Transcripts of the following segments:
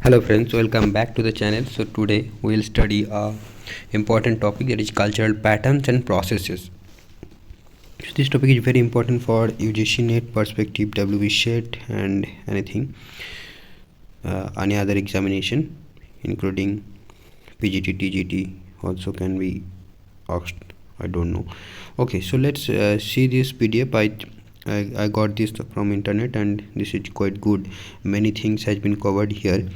Hello friends, welcome back to the channel. So today we will study a important topic, that is cultural patterns and processes. So this topic is very important for UGC NET perspective, WB SET and anything, any other examination including PGT, TGT also can be asked. I don't know. Okay, so let's see this PDF. I got this from internet and this is quite good. Many things has been covered here.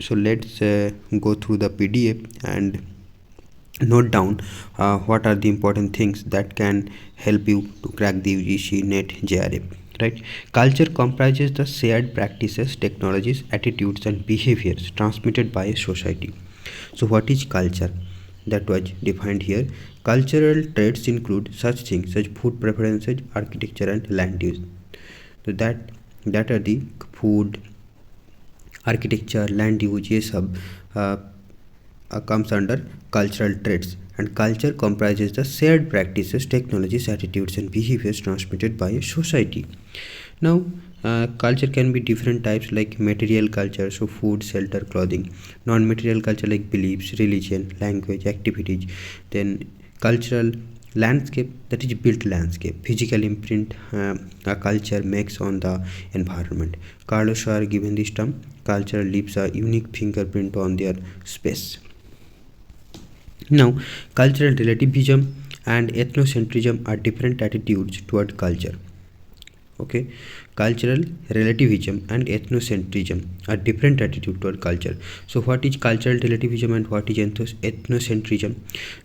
So let's go through the PDF and note down what are the important things that can help you to crack the UGC NET JRF. Right? Culture comprises the shared practices, technologies, attitudes and behaviors transmitted by a society. So what is culture? That was defined here. Cultural traits include such things as food preferences, architecture and land use. So that are the food, architecture, land use, ये सब comes under cultural traits, and culture comprises the shared practices, technologies, attitudes and behaviors transmitted by a society. Now culture can be different types, like material culture, so food, shelter, clothing; non-material culture like beliefs, religion, language, activities; then cultural landscape, that is built landscape, physical imprint a culture makes on the environment. Carlos Schwarz given this term: culture leaves a unique fingerprint on their space. Now cultural relativism and ethnocentrism are different attitudes toward culture. Okay, cultural relativism and ethnocentrism are different attitude toward culture. So what is cultural relativism and what is ethnocentrism?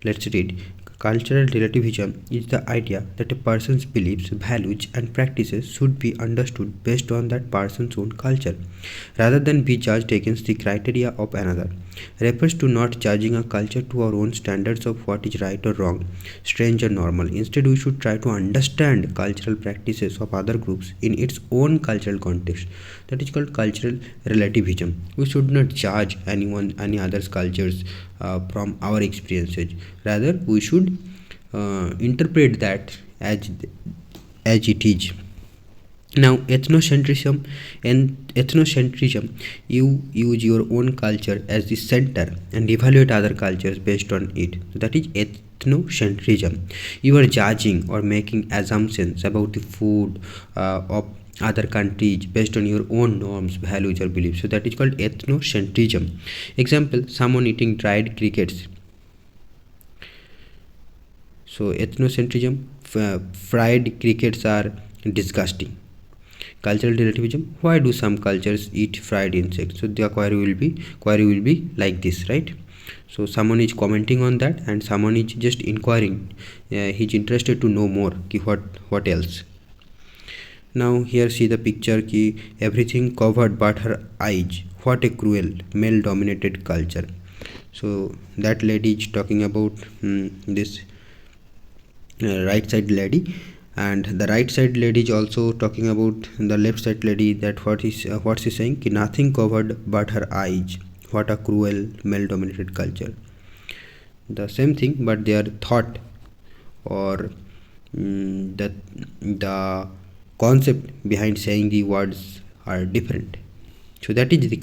Let's read. Cultural relativism is the idea that a person's beliefs, values and practices should be understood based on that person's own culture, rather than be judged against the criteria of another. Refers to not judging a culture to our own standards of what is right or wrong, strange or normal. Instead, we should try to understand cultural practices of other groups in its own cultural context. That is called cultural relativism. We should not judge any other's cultures from our experiences. Rather, we should interpret that as it is. Now ethnocentrism, you use your own culture as the center and evaluate other cultures based on it. That is ethnocentrism. You are judging or making assumptions about the food of other countries based on your own norms, values or beliefs. So that is called ethnocentrism. Example: someone eating dried crickets. So ethnocentrism, fried crickets are disgusting. Cultural relativism: why do some cultures eat fried insects? So the query will be like this, right? So someone is commenting on that and someone is just inquiring. He's interested to know more. What else? Now here see the picture ki everything covered but her eyes. What a cruel male dominated culture. So that lady is talking about this right side lady, and the right side lady is also talking about the left side lady, that what's she saying ki nothing covered but her eyes. What a cruel male dominated culture. The same thing, but their thought or that the concept behind saying the words are different. So that is the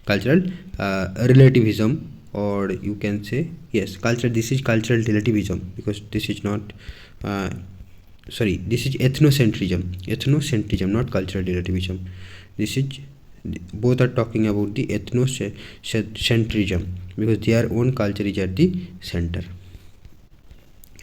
cultural relativism, or you can say, yes, culture. This is cultural relativism, because this is not this is ethnocentrism, not cultural relativism. This is, both are talking about the ethnocentrism, because their own culture is at the center.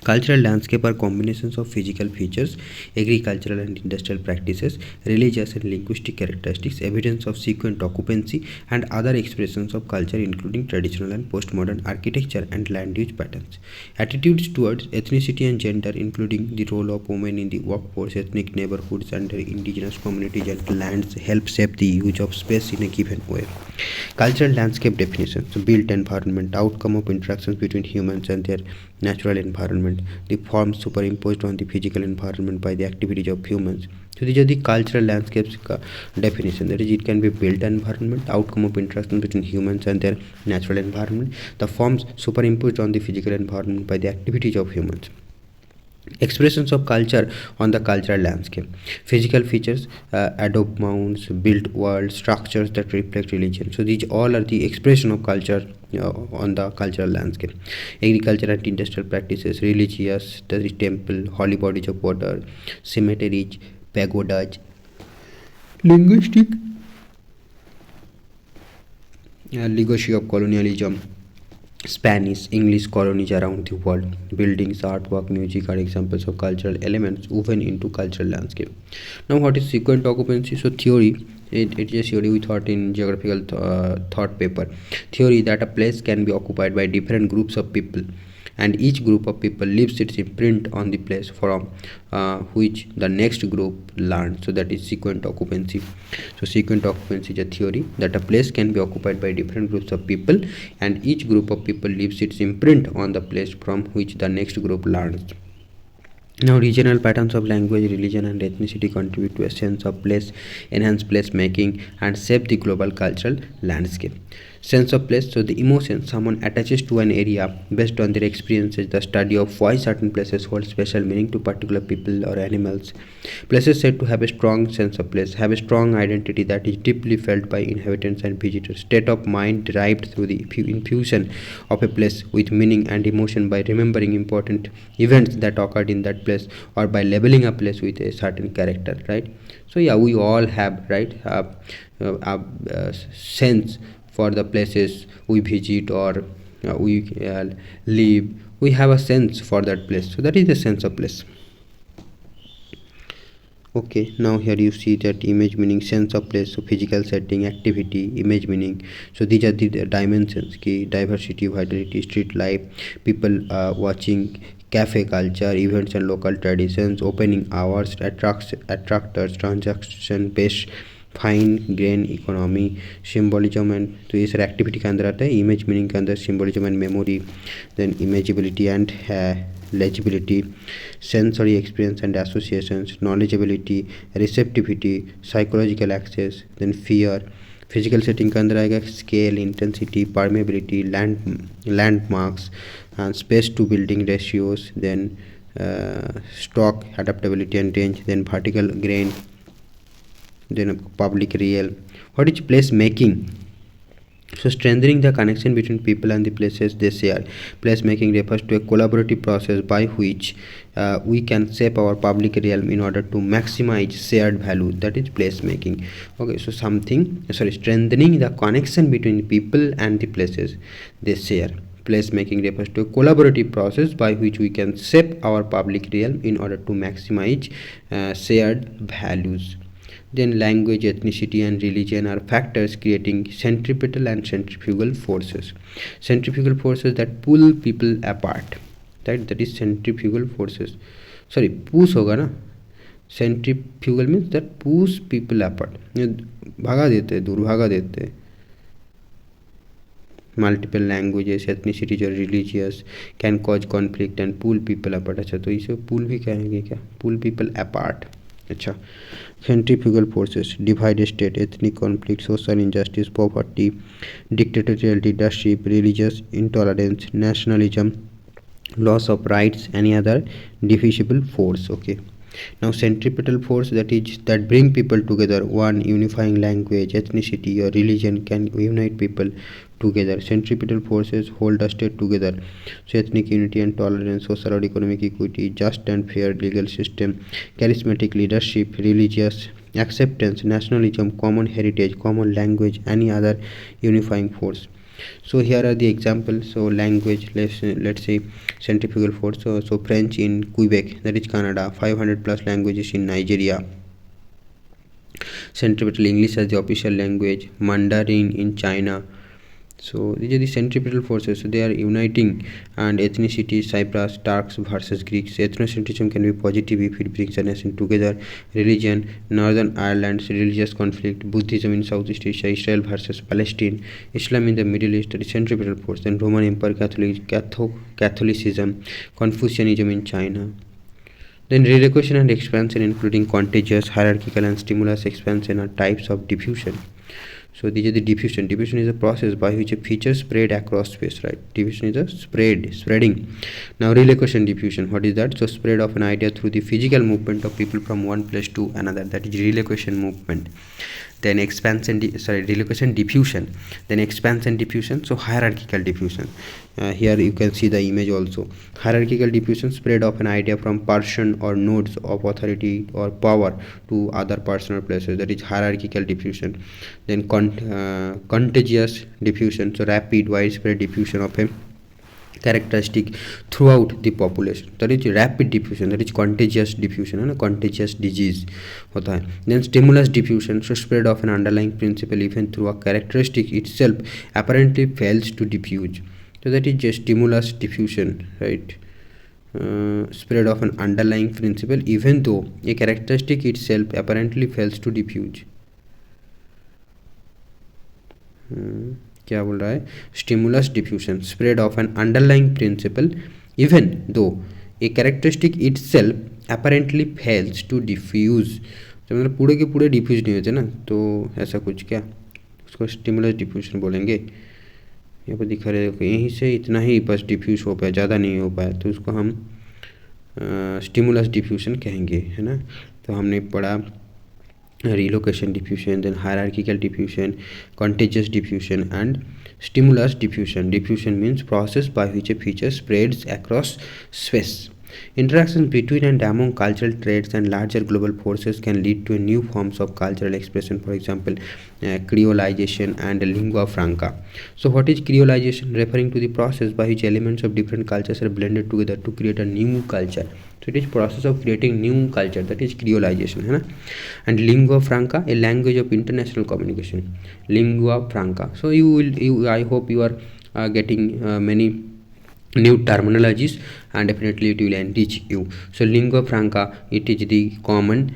Cultural landscape are combinations of physical features, agricultural and industrial practices, religious and linguistic characteristics, evidence of sequent occupancy, and other expressions of culture, including traditional and postmodern architecture and land use patterns. Attitudes towards ethnicity and gender, including the role of women in the workforce, ethnic neighborhoods, and indigenous communities and lands, help shape the use of space in a given way. Cultural landscape definition: so built environment, outcome of interactions between humans and their natural environment, the forms superimposed on the physical environment by the activities of humans. So these are the cultural landscapes definition. That is, it can be built environment, outcome of interaction between humans and their natural environment, the forms superimposed on the physical environment by the activities of humans. Expressions of culture on the cultural landscape. Physical features, adobe mounds, built world structures that reflect religion. So these all are the expression of culture on the cultural landscape. Agriculture and industrial practices, religious, the temple, holy bodies of water, cemeteries, pagodas. Linguistic, legacy of colonialism. Spanish, English colonies around the world. Buildings, artwork, music are examples of cultural elements woven into cultural landscape. Now, what is sequent occupancy? So, theory. It is a theory we thought in geographical thought paper. Theory that a place can be occupied by different groups of people, and each group of people leaves its imprint on the place from which the next group learns. So that is sequent occupancy. So sequent occupancy is a theory that a place can be occupied by different groups of people, and each group of people leaves its imprint on the place from which the next group learns. Now, regional patterns of language, religion, and ethnicity contribute to a sense of place, enhance place making, and shape the global cultural landscape. Sense of place, so the emotion someone attaches to an area based on their experiences, the study of why certain places hold special meaning to particular people or animals. Places said to have a strong sense of place have a strong identity that is deeply felt by inhabitants and visitors. State of mind derived through the infusion of a place with meaning and emotion by remembering important events that occurred in that place, or by labeling a place with a certain character, right? So yeah, we all have, right, sense for the places we visit, or we live. We have a sense for that place, so that is the sense of place. Okay, now here you see that image meaning, sense of place, so physical setting, activity, image meaning. So these are the dimensions, key diversity, vitality, street life, people watching, cafe culture, events and local traditions, opening hours, attractors, transaction based, fine grain economy, symbolism and, तो ये सारे activity के अंदर आता है. Image meaning के अंदर symbolism and memory, then imageability and legibility, sensory experience and associations, knowledgeability, receptivity, psychological access, then fear. Physical setting के अंदर आएगा scale, intensity, permeability, landmarks and space to building ratios, then stock, adaptability and range, then vertical grain, then public realm. What is place making? So strengthening the connection between people and the places they share. Place making refers to a collaborative process by which we can shape our public realm in order to maximize shared value. That is place making. Okay, so strengthening the connection between people and the places they share. Place making refers to a collaborative process by which we can shape our public realm in order to maximize shared values. Then language, ethnicity and religion are factors creating centripetal and centrifugal forces. Centrifugal forces that pull people apart, right? That is centrifugal forces. Sorry, push होगा ना. Centrifugal means that push people apart, भागा देते हैं, दूर भागा देते हैं. Multiple languages, ethnicities or religious can cause conflict and pull people apart. अच्छा, तो इसे pull भी कहेंगे क्या? Pull people apart. अच्छा, centrifugal forces divide state, ethnic conflict, social injustice, poverty, dictatorial leadership, religious intolerance, nationalism, loss of rights, any other divisible force. Okay, now centripetal force, that bring people together. One unifying language, ethnicity or religion can unite people together. Centripetal forces hold a state together. So ethnic unity and tolerance, social or economic equity, just and fair legal system, charismatic leadership, religious acceptance, nationalism, common heritage, common language, any other unifying force. So here are the examples. So language, let's say centrifugal force. So French in Quebec, that is Canada. 500 plus languages in Nigeria. Centripetal English as the official language. Mandarin in China. So these are the centripetal forces. So they are uniting. And ethnicity, Cyprus, Turks versus Greeks. Ethnocentrism can be positive if it brings a nation together. Religion, Northern Ireland's religious conflict. Buddhism in Southeast Asia, Israel versus Palestine. Islam in the Middle East, the centripetal force. Then Roman Empire, Catholicism, Confucianism in China. Then relocation and expansion, including contagious, hierarchical and stimulus expansion, are types of diffusion. So these are the diffusion. Diffusion is a process by which a feature spread across space, right? Diffusion is a spreading. Now relocation diffusion, what is that? So spread of an idea through the physical movement of people from one place to another, that is relocation movement. Then relocation diffusion, then expansion diffusion. So hierarchical diffusion, here you can see the image also. Hierarchical diffusion, spread of an idea from person or nodes of authority or power to other person or places, that is hierarchical diffusion. Then contagious diffusion, so rapid widespread diffusion of a characteristic throughout the population, that is rapid diffusion, that is contagious diffusion, है ना, contagious disease होता है. Then stimulus diffusion, so spread of an underlying principle even through a characteristic itself apparently fails to diffuse. So that is just stimulus diffusion, right? Spread of an underlying principle even though a characteristic itself apparently fails to diffuse. क्या बोल रहा है? Stimulus diffusion, spread of an underlying principle even though a characteristic itself apparently fails to diffuse. तो मतलब पूरे के पूरे diffuse नहीं होते ना, तो ऐसा कुछ क्या, उसको स्टिमुलस डिफ्यूजन बोलेंगे. यहाँ पर दिखा रहे हो यहीं से इतना ही बस डिफ्यूज हो पाया, ज़्यादा नहीं हो पाया, तो उसको हम स्टिमुलस डिफ्यूजन कहेंगे, है ना. तो हमने पढ़ा relocation diffusion, then hierarchical diffusion, contagious diffusion and stimulus diffusion. Diffusion means process by which a feature spreads across space. Interactions between and among cultural traits and larger global forces can lead to new forms of cultural expression, for example creolization and lingua franca. So what is creolization? Referring to the process by which elements of different cultures are blended together to create a new culture. So it is process of creating new culture, that is creolization, है ना. And lingua franca, a language of international communication. Lingua franca. So I hope you are getting many new terminologies, and definitely it will enrich you. So lingua franca, it is the common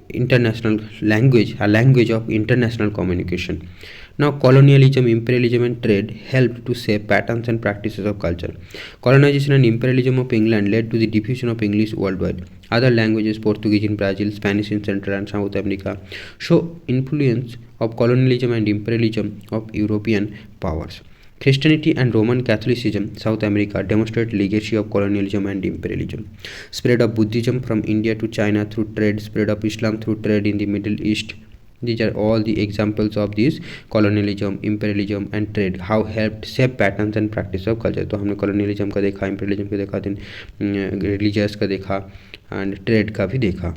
international language, a language of international communication. Now colonialism, imperialism and trade helped to shape patterns and practices of culture. Colonization and imperialism of England led to the diffusion of English worldwide. Other languages, Portuguese in Brazil, Spanish in Central and South America, show influence of colonialism and imperialism of European powers. Christianity and Roman Catholicism, South America, demonstrate legacy of colonialism and imperialism. Spread of Buddhism from India to China through trade, spread of Islam through trade in the Middle East. These are all the examples of this colonialism, imperialism and trade, how helped shape patterns and practice of culture. तो हमने colonialism का देखा, imperialism का देखा, then religious का देखा and trade का भी देखा.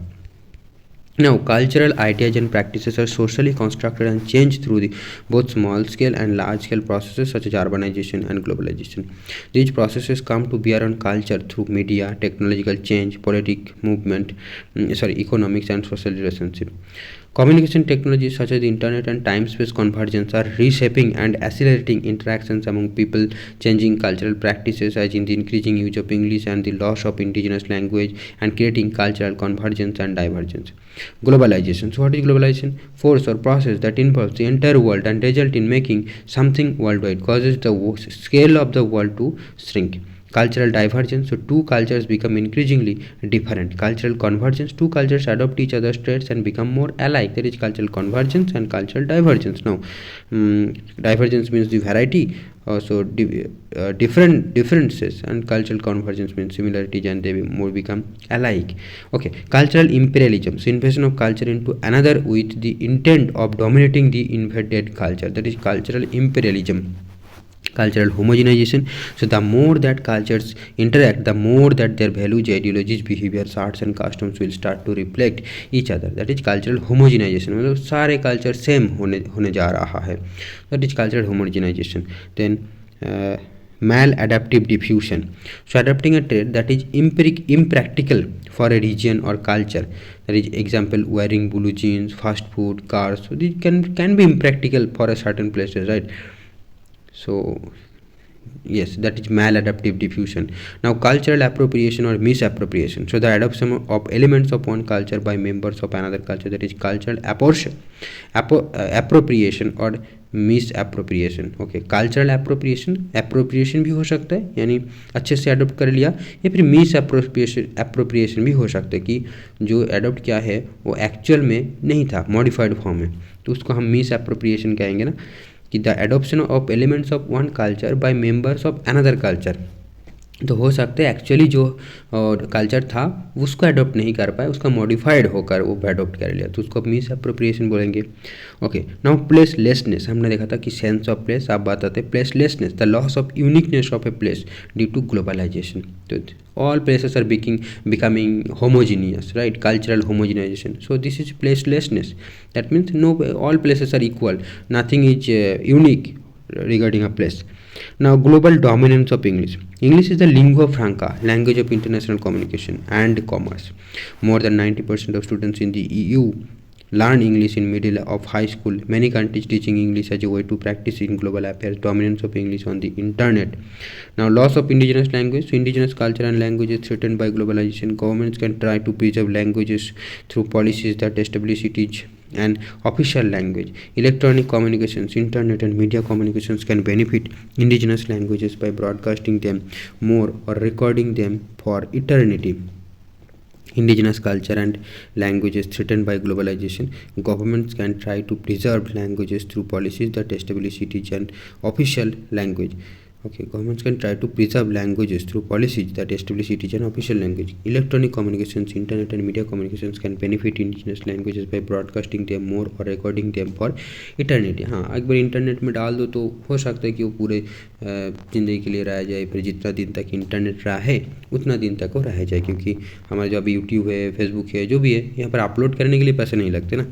Now, cultural ideas and practices are socially constructed and changed through the both small-scale and large-scale processes such as urbanization and globalization. These processes come to bear on culture through media, technological change, economics and social relationship. Communication technologies such as the internet and time-space convergence are reshaping and accelerating interactions among people, changing cultural practices as in the increasing use of English and the loss of indigenous language, and creating cultural convergence and divergence. Globalization. So what is globalization? Force or process that involves the entire world and result in making something worldwide, causes the scale of the world to shrink. Cultural divergence, so two cultures become increasingly different. Cultural convergence, two cultures adopt each other's traits and become more alike. There is cultural convergence and cultural divergence. Now divergence means the variety, differences, and cultural convergence means similarities and they more become alike. Okay, cultural imperialism, so invasion of culture into another with the intent of dominating the invaded culture, that is cultural imperialism. Cultural homogenization, so the more that cultures interact, the more that their values, ideologies, behaviors, arts and customs will start to reflect each other, that is cultural homogenization. मतलब सारे culture same होने जा रहा है, that is cultural homogenization. Then maladaptive diffusion, so adapting a trait that is impractical for a region or culture, that is example wearing blue jeans, fast food, cars, so these can be impractical for a certain places, right? So Yes, that is maladaptive diffusion. Now cultural appropriation or misappropriation, so the adoption of elements of one culture by members of another culture, that is cultural appropriation or misappropriation. Okay, cultural appropriation भी हो सकता है, यानी अच्छे से adopt कर लिया, या फिर मिस एप्रोप्रिएशन भी हो सकता है कि जो अडोप्ट किया है वो एक्चुअल में नहीं था, मॉडिफाइड फॉर्म में, तो उसको हम मिस एप्रोप्रिएशन कहेंगे ना, कि the adoption of elements of one culture by members of another culture. तो हो सकता है एक्चुअली जो कल्चर था उसको अडोप्ट नहीं कर पाए, उसका मॉडिफाइड होकर वो अडोप्ट कर लिया, तो उसको मिस अप्रोप्रिएशन बोलेंगे। ओके, नाउ प्लेसलेसनेस, हमने देखा था कि सेंस ऑफ प्लेस, आप बताते placelessness, the loss of uniqueness of a place due to globalisation. तो all places are becoming homogeneous, right? Cultural homogenization. So this is placelessness. That means no, all places are equal, nothing is unique regarding a place. Now global dominance of English. English is the lingua franca, language of international communication and commerce. More than 90% of students in the EU learn English in middle of high school. Many countries teaching English as a way to practice in global affairs. Dominance of English on the internet. Now loss of indigenous language. So indigenous culture and language is threatened by globalization. Governments can try to preserve languages through policies that establish it is an official language. Electronic communications, internet and media communications can benefit indigenous languages by broadcasting them more or recording them for eternity. Indigenous culture and languages threatened by globalization. Governments can try to preserve languages through policies that establish it as an official language. Okay, governments can try to preserve languages through policies that establish it as an official language. Electronic communications, internet and media communications can benefit indigenous languages by broadcasting them more or recording them for eternity. हाँ, एक बार internet में डाल दो तो हो सकता है कि वो पूरे ज़िंदगी के लिए रह जाए, फिर जितना दिन तक इंटरनेट रहा है उतना दिन तक वो रह जाए, क्योंकि हमारा जो अभी यूट्यूब है, फेसबुक है, जो भी है, यहाँ पर अपलोड करने के लिए पैसे नहीं लगते ना,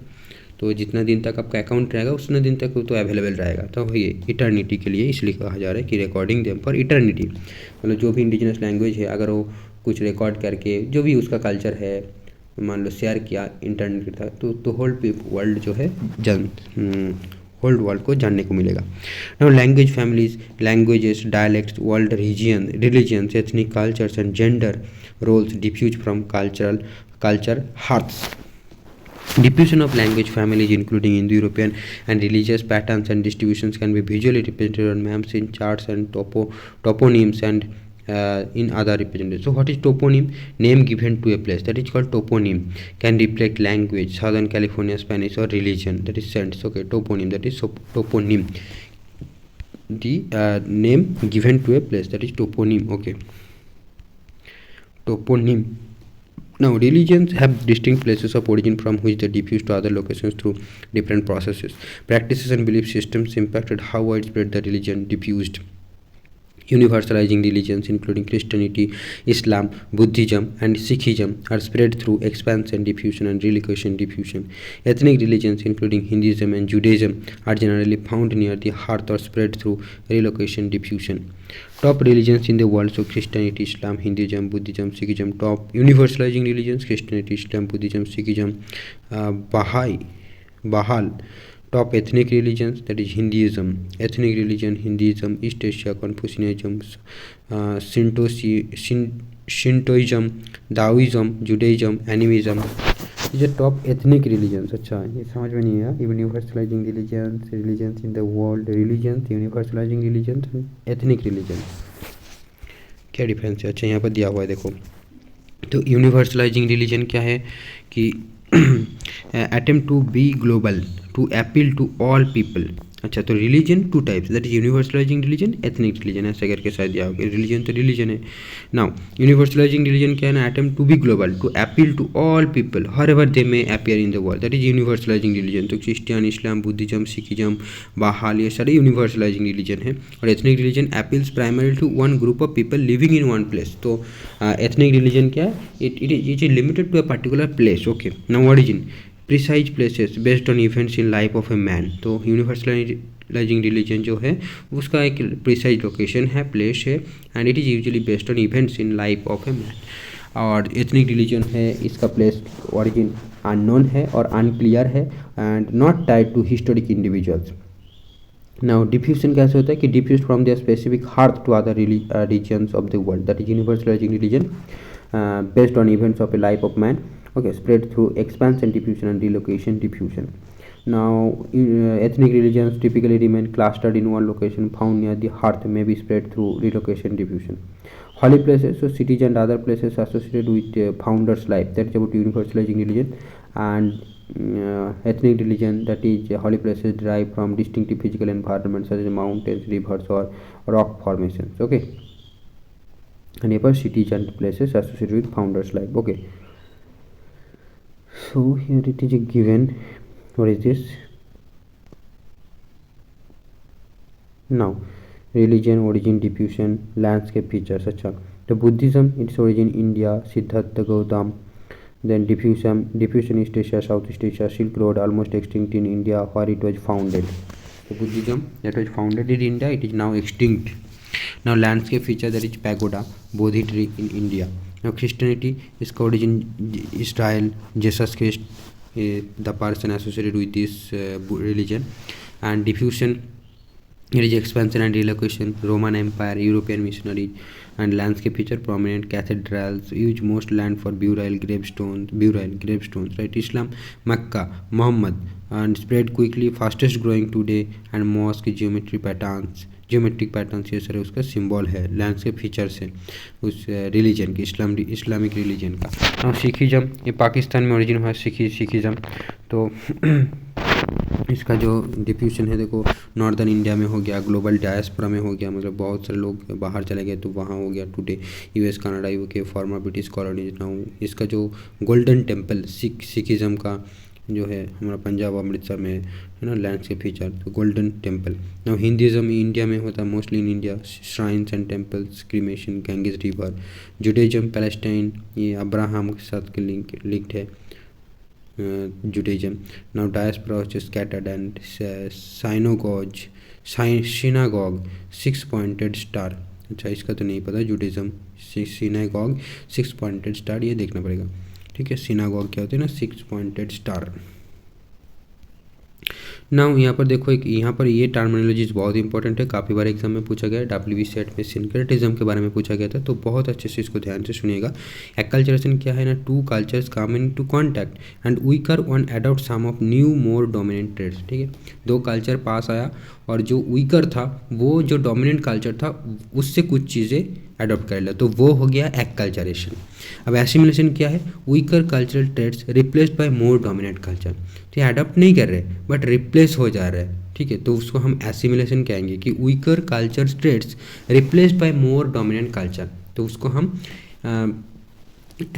तो जितना दिन तक आपका अकाउंट रहेगा उतना दिन तक वो तो अवेलेबल रहेगा। तो ये इटर्निटी के लिए इसलिए कहा जा रहा है कि रिकॉर्डिंग देम फॉर इटर्निटी, मतलब जो भी इंडिजिनस लैंग्वेज है अगर वो कुछ रिकॉर्ड करके जो भी उसका कल्चर है मान लो शेयर किया इंटरनेट के साथ, तो होल वर्ल्ड जो है होल्ड वर्ल्ड को जानने को मिलेगा। Now language families, languages, dialects, world religions, ethnic cultures and gender roles diffuse from culture hearths. Diffusion of language families including Indo-European and religious patterns and distributions can be visually represented on maps, in charts and toponyms and in other representations. So what is toponym? Name given to a place, that is called toponym. Can reflect language, Southern California Spanish, or religion, that is sense. Okay, toponym, that is toponym. The name given to a place, that is toponym. Okay, toponym. Now, religions have distinct places of origin from which they diffuse to other locations through different processes. Practices and belief systems impacted how widespread the religion diffused. Universalizing religions including Christianity, Islam, Buddhism and Sikhism are spread through expansion diffusion and relocation diffusion. Ethnic religions including Hinduism and Judaism are generally found near the heart or spread through relocation diffusion. Top religions in the world, so Christianity, Islam, Hinduism, Buddhism, Sikhism. Top universalizing religions: Christianity, Islam, Buddhism, Sikhism, Bahal. Top ethnic religions, that is Hinduism, ethnic religion Hinduism, East Asia, Confucianism, Shintoism, Taoism, Judaism, Animism. These are top ethnic religions. अच्छा, ये समझ में नहीं आया. Universalizing religions in the world, religions, universalizing religions and ethnic religions, क्या difference है? अच्छा, यहाँ पर दिया हुआ है देखो. तो यूनिवर्सलाइजिंग रिलीजन क्या है कि attempt to be global, to appeal to all people. अच्छा, तो religion two types, that is universalising religion, ethnic religion, ऐसा करके शायद दिया होगा. रिलीजन तो रिलीजन है. नाउ यूनिवर्सलाइजिंग रिलीजन क्या है ना? Attempt to be global, to appeal to all people wherever they may appear in the world, that is universalising religion. तो Christian, Islam, Buddhism, Sikhism, Baha'i, ये सारे universalising religion है. और ethnic religion appeals primary to one group of people living in one place. तो ethnic religion क्या है? It is limited to a particular place. Okay, now origin, precise places based on events in life of a man. तो universalising religion जो है उसका एक precise location है, place है, and it is usually based on events in life of a man. और ethnic religion है, इसका प्लेस ओरिजिन अननोन है और अनक्लियर है and not tied to historic individuals. Now diffusion कैसे होता है कि diffuse from the specific hearth to other regions of the world, that is universalising religion based on events of a life of man, okay, spread through expansion diffusion and relocation diffusion. Now ethnic religions typically remain clustered in one location found near the hearth, may be spread through relocation diffusion. Holy places, so cities and other places associated with founder's life, that is about universalizing religion. And ethnic religion, that is holy places derived from distinctive physical environments such as mountains, rivers, or rock formations, okay. And about cities and places associated with founders life, okay. So here it is given, what is this? Now religion origin diffusion landscape features, acha. The Buddhism, its origin India, Siddhartha Gautama. Then diffusion East Asia, Southeast Asia, Silk Road, almost extinct in India where it was founded. So Buddhism that was founded in India, it is now extinct. Now landscape feature, that is pagoda, Bodhi tree in India. Now Christianity, its origin Israel, Jesus Christ, the person associated with this religion. And diffusion, it is expansion and relocation, Roman Empire, European missionaries. And landscape feature prominent cathedrals, use most land for burial gravestones, right? Islam, Mecca, Muhammad, and spread quickly, fastest growing today. And mosque, geometric patterns ये सारे उसका symbol है, landscape features है उस religion के, Islamic religion का. और Sikhism, ये पाकिस्तान में ओरिजिन हुआ सिखिज़म. तो इसका जो डिफ्यूजन है देखो, नॉर्दर्न इंडिया में हो गया, ग्लोबल डायस्पोरा में हो गया, मतलब बहुत सारे लोग बाहर चले गए तो वहाँ हो गया. Today US, Canada, UK, farmer British colonies. Now इसका जो गोल्डन टेम्पल सिखिज़म का जो है हमारा पंजाब अमृतसर में है ना, लैंडस्केप फीचर, तो golden temple. Now Hinduism India में होता है mostly in India, shrines and temples, cremation, Ganges river. Judaism Palestine, ये अब्राहम के साथ लिंक्ड है Judaism. Now diaspora which is scattered. and synagogue 6 pointed star. अच्छा इसका तो नहीं पता, जुडाइज्म सिनागॉग 6 pointed star, ये देखना पड़ेगा, ठीक है. सिनागॉग क्या होते हैं ना, 6 pointed star. नाउ यहाँ पर देखो, एक यहाँ पर ये टर्मिनोलॉजीज बहुत इंपॉर्टेंट है, काफ़ी बार एग्जाम में पूछा गया है. डब्ल्यूबी सेट में सिंक्रेटिज्म के बारे में पूछा गया था, तो बहुत अच्छे से इसको ध्यान से सुनिएगा. एक्कल्चरेशन क्या है ना, two cultures come into contact and weaker one adopt some of new more dominant traits, ठीक है. दो कल्चर पास आया और जो वीकर था वो जो डोमिनेंट कल्चर था उससे कुछ चीज़ें अडॉप्ट कर लिया, तो वो हो गया एक्कल्चरेशन. अब एसिमिलेशन क्या है, weaker cultural traits replaced by more dominant culture. तो ये अडॉप्ट नहीं कर रहे बट रिप्लेस हो जा रहा है, ठीक है. तो उसको हम एसिमिलेशन कहेंगे कि weaker culture traits replaced by more dominant culture, तो उसको हम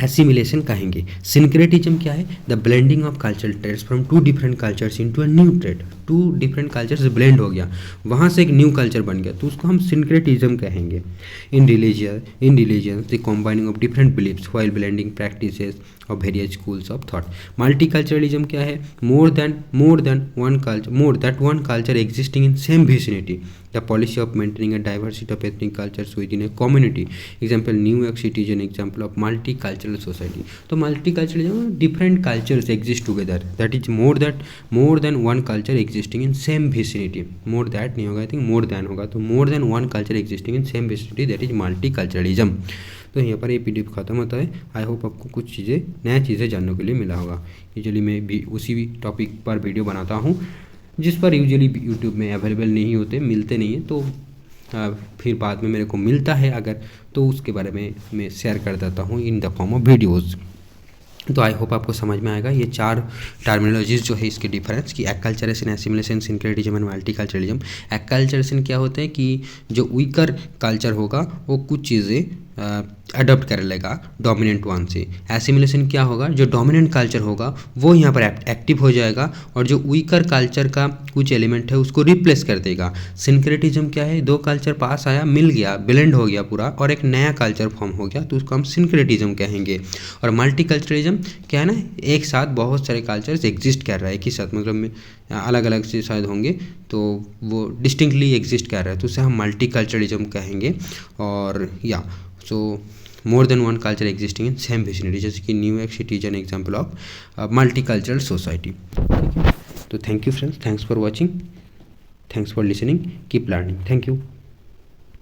एसिमिलेशन कहेंगे. सिंक्रेटिज्म क्या है, the blending of cultural traits from two different cultures into a new trait. Two different cultures blend हो गया, वहाँ से एक न्यू कल्चर बन गया, तो उसको हम सिंक्रेटिज्म कहेंगे. In religion the combining of different beliefs while blending practices of various schools of thought. Multiculturalism क्या है, more than one culture existing in same vicinity, the policy of maintaining a diversity of ethnic cultures within a community. Example New York city is an example of multi cultural society. तो multiculturalism different cultures exist together, that is more than one culture existing in same vicinity. More that नहीं होगा, I think more than होगा, तो मोर than one culture existing in same vicinity, that is multiculturalism. तो यहाँ पर ये PDF खत्म होता है. आई होप आपको कुछ चीज़ें नया चीज़ें जानने के लिए मिला होगा. यूजुअली मैं भी उसी भी टॉपिक पर वीडियो बनाता हूँ जिस पर यूजुअली यूट्यूब में अवेलेबल नहीं होते, मिलते नहीं हैं, तो फिर बाद में मेरे को मिलता है अगर, तो उसके बारे में मैं शेयर कर देता हूँ in the form of videos. तो आई होप आपको समझ में आएगा ये चार टर्मिनोलॉजीज जो है इसके डिफरेंस, कि acculturation, assimilation, syncretism and multiculturalism. Acculturation क्या होता है कि जो वीकर कल्चर होगा वो कुछ चीज़ें अडॉप्ट कर लेगा डोमिनेंट वन से. एसिमिलेशन क्या होगा, जो डोमिनेंट कल्चर होगा वो यहाँ पर एक्टिव हो जाएगा और जो वीकर कल्चर का कुछ एलिमेंट है उसको रिप्लेस कर देगा. सिंक्रेटिज्म क्या है, दो कल्चर पास आया, मिल गया, ब्लेंड हो गया पूरा और एक नया कल्चर फॉर्म हो गया, तो उसको हम सिंक्रेटिज्म कहेंगे. और मल्टीकल्चरलिज्म क्या है ना, एक साथ बहुत सारे कल्चर्स एग्जिस्ट कर रहा है एक ही साथ, मतलब अलग अलग से शायद होंगे तो वो डिस्टिंक्टली एग्जिस्ट कर रहा है, तो उसे हम मल्टीकल्चरलिज्म कहेंगे. और या so more than one culture existing in same vicinity, जैसे कि New York city is an example of multicultural society. ठीक है, तो thank you friends, thanks for watching. Thanks for listening. Keep learning. Thank you.